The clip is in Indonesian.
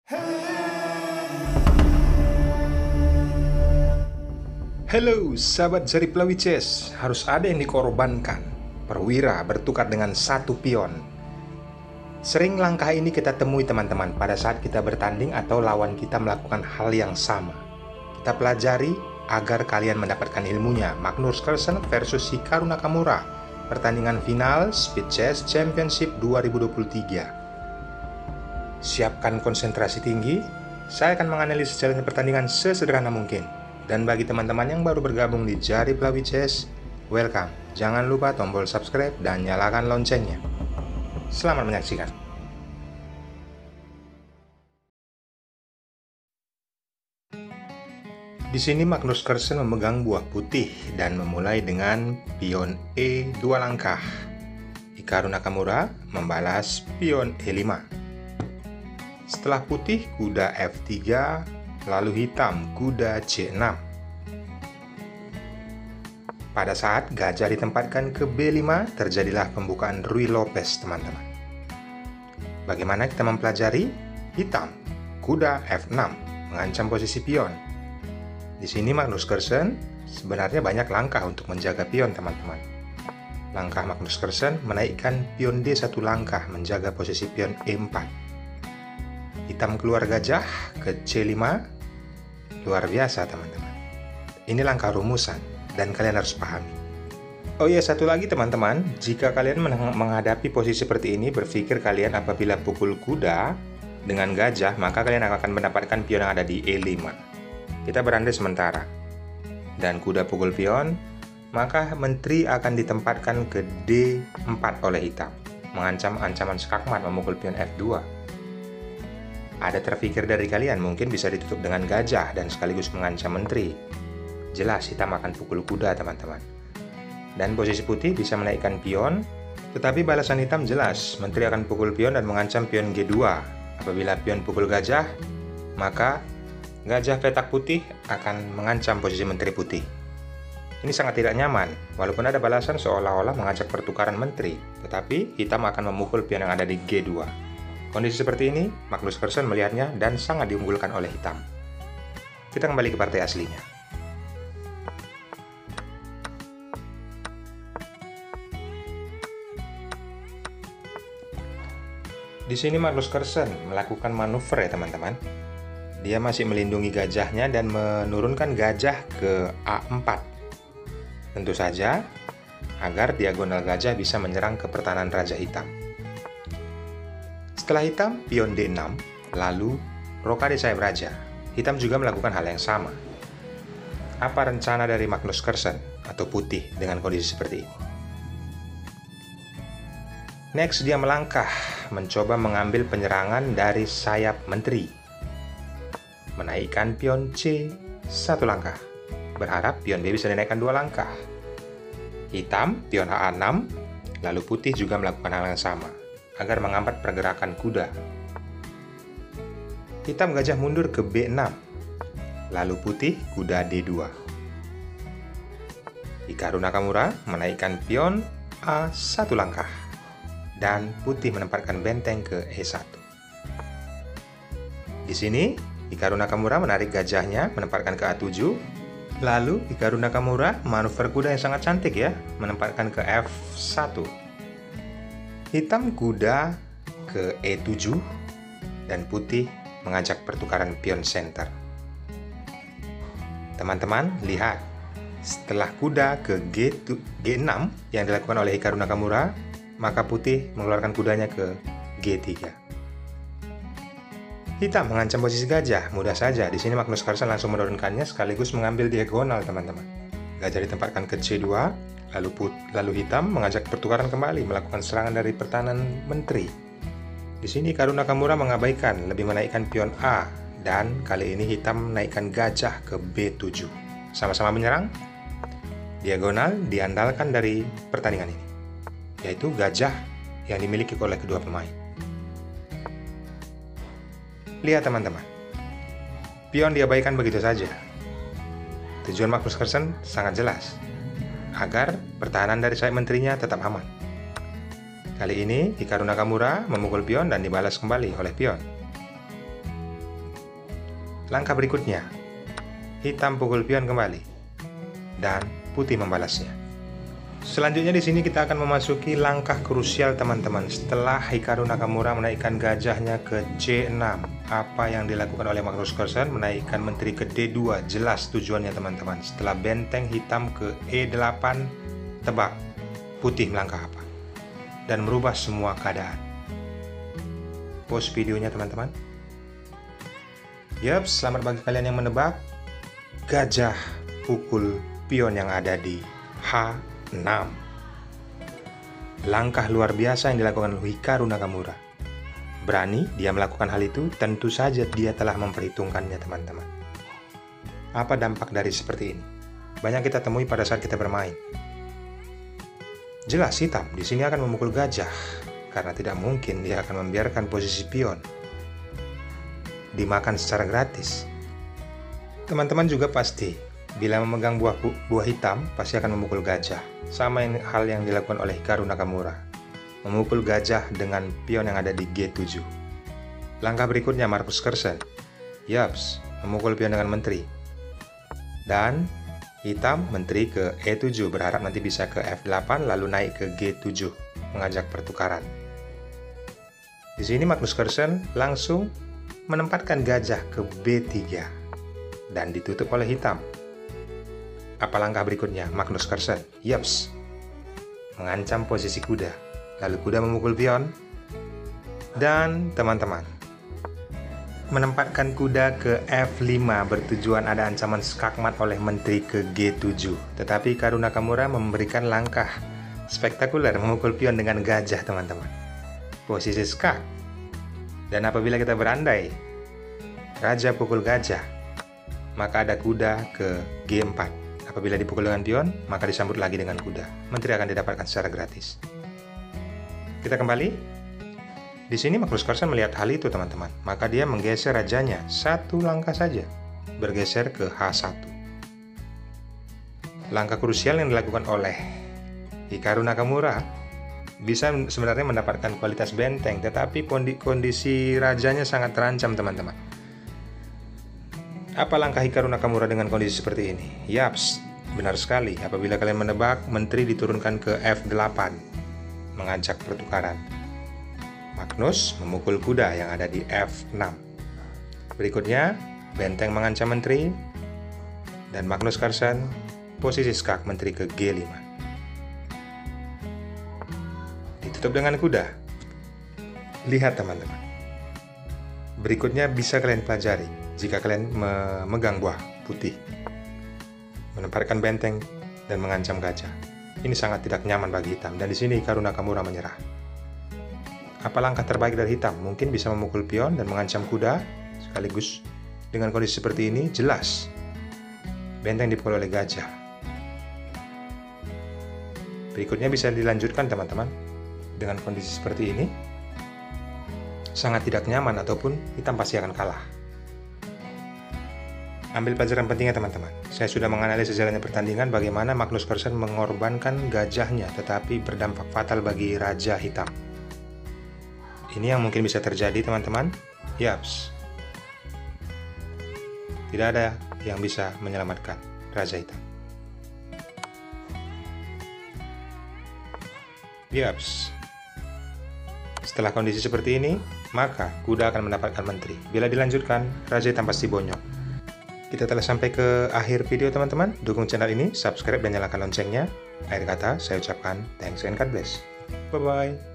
Halo sahabat Jari Pelawi Chess, harus ada yang dikorbankan. Perwira bertukar dengan satu pion. Sering langkah ini kita temui teman-teman pada saat kita bertanding atau lawan kita melakukan hal yang sama. Kita pelajari agar kalian mendapatkan ilmunya. Magnus Carlsen versus Hikaru Nakamura, pertandingan final Speed Chess Championship 2023. Siapkan konsentrasi tinggi. Saya akan menganalisis jalannya pertandingan sesederhana mungkin. Dan bagi teman-teman yang baru bergabung di Jari Pelawi Chess, welcome. Jangan lupa tombol subscribe dan nyalakan loncengnya. Selamat menyaksikan. Di sini Magnus Carlsen memegang buah putih dan memulai dengan pion E 2 langkah. Hikaru Nakamura membalas pion E5. Setelah putih, kuda F3, lalu hitam kuda C6. Pada saat gajah ditempatkan ke B5, terjadilah pembukaan Ruy Lopez, teman-teman. Bagaimana kita mempelajari? Hitam kuda F6 mengancam posisi pion. Di sini Magnus Carlsen sebenarnya banyak langkah untuk menjaga pion, teman-teman. Langkah Magnus Carlsen menaikkan pion D 1 langkah menjaga posisi pion E4. Hitam keluar gajah ke C5. Luar biasa, teman-teman. Ini langkah rumusan dan kalian harus pahami. Oh iya, satu lagi teman-teman, jika kalian menghadapi posisi seperti ini, berpikir kalian apabila pukul kuda dengan gajah, maka kalian akan mendapatkan pion yang ada di E5. Kita berandai sementara. Dan kuda pukul pion, maka menteri akan ditempatkan ke D4 oleh hitam, mengancam ancaman skakmat memukul pion F2. Ada terpikir dari kalian mungkin bisa ditutup dengan gajah dan sekaligus mengancam menteri. Jelas hitam akan pukul kuda, teman-teman. Dan posisi putih bisa menaikkan pion, tetapi balasan hitam jelas, menteri akan pukul pion dan mengancam pion G2. Apabila pion pukul gajah, maka gajah petak putih akan mengancam posisi menteri putih. Ini sangat tidak nyaman, walaupun ada balasan seolah-olah mengajak pertukaran menteri, tetapi hitam akan memukul pion yang ada di G2. Kondisi seperti ini, Magnus Carlsen melihatnya dan sangat diunggulkan oleh hitam. Kita kembali ke partai aslinya. Di sini Magnus Carlsen melakukan manuver ya teman-teman. Dia masih melindungi gajahnya dan menurunkan gajah ke A4. Tentu saja agar diagonal gajah bisa menyerang ke pertahanan raja hitam. Setelah hitam, pion D6, lalu rokade sayap raja. Hitam juga melakukan hal yang sama. Apa rencana dari Magnus Carlsen atau putih dengan kondisi seperti ini? Next, dia melangkah, mencoba mengambil penyerangan dari sayap menteri. Menaikkan pion C 1 langkah. Berharap pion B bisa dinaikkan 2 langkah. Hitam, pion A6, lalu putih juga melakukan hal yang sama agar menghambat pergerakan kuda. Hitam gajah mundur ke B6, lalu putih kuda D2. Hikaru Nakamura menaikkan pion A1 langkah, dan putih menempatkan benteng ke E1. Di sini, Hikaru Nakamura menarik gajahnya, menempatkan ke A7, lalu Hikaru Nakamura manuver kuda yang sangat cantik ya, menempatkan ke F1. Hitam kuda ke E7 dan putih mengajak pertukaran pion center. Teman-teman, lihat. Setelah kuda ke G6 yang dilakukan oleh Hikaru Nakamura, maka putih mengeluarkan kudanya ke G3. Hitam mengancam posisi gajah, mudah saja. Di sini Magnus Carlsen langsung menurunkannya sekaligus mengambil diagonal, teman-teman. Gajah ditempatkan ke C2, lalu hitam mengajak pertukaran kembali melakukan serangan dari pertahanan menteri. Di sini Hikaru Nakamura mengabaikan, lebih menaikkan pion A, dan kali ini hitam menaikkan gajah ke B7. Sama-sama menyerang. Diagonal diandalkan dari pertandingan ini, yaitu gajah yang dimiliki oleh kedua pemain. Lihat teman-teman, pion diabaikan begitu saja. Tujuan Magnus Carlsen sangat jelas, agar pertahanan dari sayap menterinya tetap aman. Kali ini Hikaru Nakamura memukul pion dan dibalas kembali oleh pion. Langkah berikutnya, hitam pukul pion kembali, dan putih membalasnya. Selanjutnya di sini kita akan memasuki langkah krusial teman-teman. Setelah Hikaru Nakamura menaikkan gajahnya ke C6, apa yang dilakukan oleh Magnus Carlsen? Menaikkan menteri ke D2. Jelas tujuannya teman-teman. Setelah benteng hitam ke E8, tebak putih melangkah apa? Dan merubah semua keadaan. Pause videonya teman-teman. Yap, selamat bagi kalian yang menebak. Gajah pukul pion yang ada di H6. Langkah luar biasa yang dilakukan Hikaru Nakamura. Berani dia melakukan hal itu, tentu saja dia telah memperhitungkannya teman-teman. Apa dampak dari seperti ini? Banyak kita temui pada saat kita bermain. Jelas hitam di sini akan memukul gajah, karena tidak mungkin dia akan membiarkan posisi pion dimakan secara gratis. Teman-teman juga pasti bila memegang buah hitam pasti akan memukul gajah. Sama hal yang dilakukan oleh Hikaru Nakamura, memukul gajah dengan pion yang ada di G7. Langkah berikutnya Magnus Carlsen. Yaps, memukul pion dengan menteri. Dan hitam menteri ke E7, berharap nanti bisa ke F8 lalu naik ke G7, mengajak pertukaran. Di sini Magnus Carlsen langsung menempatkan gajah ke B3 dan ditutup oleh hitam. Apa langkah berikutnya Magnus Carlsen? Yaps, mengancam posisi kuda. Lalu kuda memukul pion. Dan teman-teman, menempatkan kuda ke F5 bertujuan ada ancaman skakmat oleh menteri ke G7. Tetapi Hikaru Nakamura memberikan langkah spektakuler memukul pion dengan gajah teman-teman. Posisi skak. Dan apabila kita berandai raja pukul gajah, maka ada kuda ke G4. Apabila dipukul dengan pion, maka disambut lagi dengan kuda. Menteri akan didapatkan secara gratis. Kita kembali. Di sini Magnus Carlsen melihat hal itu teman-teman. Maka dia menggeser rajanya satu langkah saja, bergeser ke H1. Langkah krusial yang dilakukan oleh Hikaru Nakamura bisa sebenarnya mendapatkan kualitas benteng, tetapi kondisi rajanya sangat terancam teman-teman. Apa langkah Hikaru Nakamura dengan kondisi seperti ini? Yaps, benar sekali. Apabila kalian menebak, menteri diturunkan ke F8, mengajak pertukaran. Magnus memukul kuda yang ada di F6. Berikutnya, benteng mengancam menteri, dan Magnus Carlsen posisi skak menteri ke G5. Ditutup dengan kuda. Lihat teman-teman. Berikutnya bisa kalian pelajari. Jika kalian memegang buah putih, menempatkan benteng, dan mengancam gajah, ini sangat tidak nyaman bagi hitam. Dan di sini Hikaru Nakamura menyerah. Apa langkah terbaik dari hitam? Mungkin bisa memukul pion dan mengancam kuda sekaligus. Dengan kondisi seperti ini, jelas benteng dipukul oleh gajah. Berikutnya bisa dilanjutkan teman-teman. Dengan kondisi seperti ini, sangat tidak nyaman ataupun hitam pasti akan kalah. Ambil pelajaran pentingnya teman-teman. Saya sudah menganalisis jalannya pertandingan bagaimana Magnus Carlsen mengorbankan gajahnya tetapi berdampak fatal bagi raja hitam. Ini yang mungkin bisa terjadi teman-teman. Yaps. Tidak ada yang bisa menyelamatkan raja hitam. Yaps. Setelah kondisi seperti ini, maka kuda akan mendapatkan menteri. Bila dilanjutkan, raja hitam pasti bonyok. Kita telah sampai ke akhir video teman-teman. Dukung channel ini, subscribe dan nyalakan loncengnya. Akhir kata, saya ucapkan thanks and God bless. Bye-bye.